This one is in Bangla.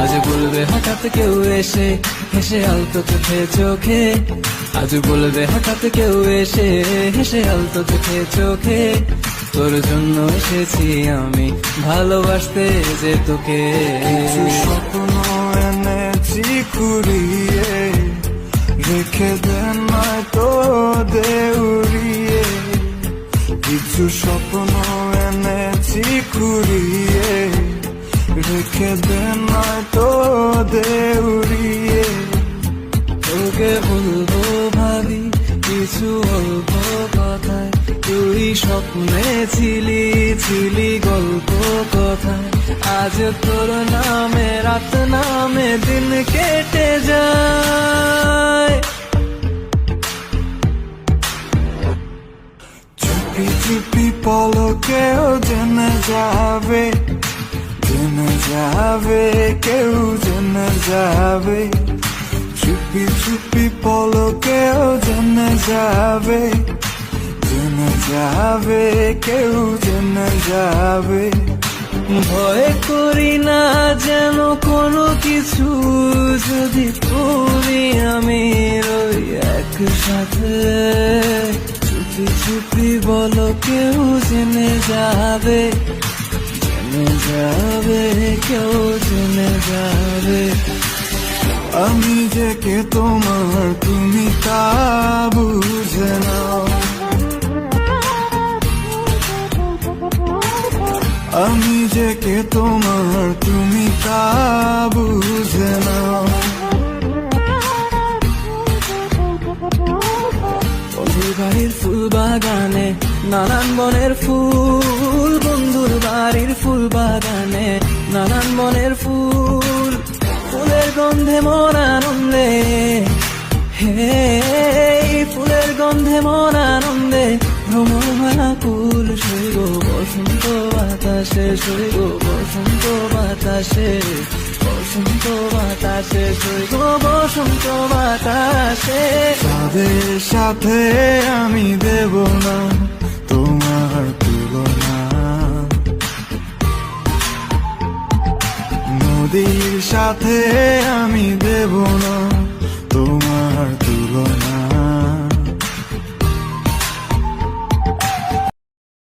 আজ বলবে হঠাৎ কেউ এসে হেসে আলতো চোখে চোখে, আজ বলবে হঠাৎ কেউ এসে হেসে আলতো চোখে চোখে, তোর জন্য এসেছি আমি ভালোবাসতে যে তোকে। কিছু স্বপ্ন এনেছি কুড়িয়ে, রেখে দেন নয়তো দেউড়িয়ে। কিছু স্বপ্ন এনেছি কুড়িয়ে, রেখে দেন নয়তো দেউড়িয়ে। তোকে বলবো ভাবি কিছু অল্প কথায়, তুই স্বপ্নে ছিলি ছিলি গল্প কথায়। আজ তোর নামে রাত নামে দিন কেটে যায়। চুপি চুপি পলকেও জেনে যাবে, জেনে যাবে, কেউ জেনে যাবে। চুপি চুপি পলকেও জেনে যাবে, জেনে যাবে, কেউ জেনে যাবে। ভয় করি না যেন কোনো কিছু, যদি তুমি আমি রই একসাথে। চুপি চুপি বলো কেউ জেনে যাবে, জেনে যাবে, কেউ জেনে যাবে। আমি যে কে তোমার তুমি তা বুঝে নাও, আমি যে কে তোমার তুমি তা বুঝে নাও। বন্ধুর বাড়ির ফুল বাগানে নানান বনের ফুল, বন্ধুর বাড়ির ফুল বাগানে নানান বনের ফুল। ফুলের গন্ধে মন আনন্দে, হে ফুলের গন্ধে মন আনন্দে ভ্রমণ কুল। সইব বসন্ত বাতাসে, সইব বসন্ত বাতাসে, বসন্ত বাতাসে, সইব বসন্ত বাতাসে। তাদের সাথে আমি দেব না তোমার তুলনা, নদীর সাথে আমি দেব না তোমার তুলনা।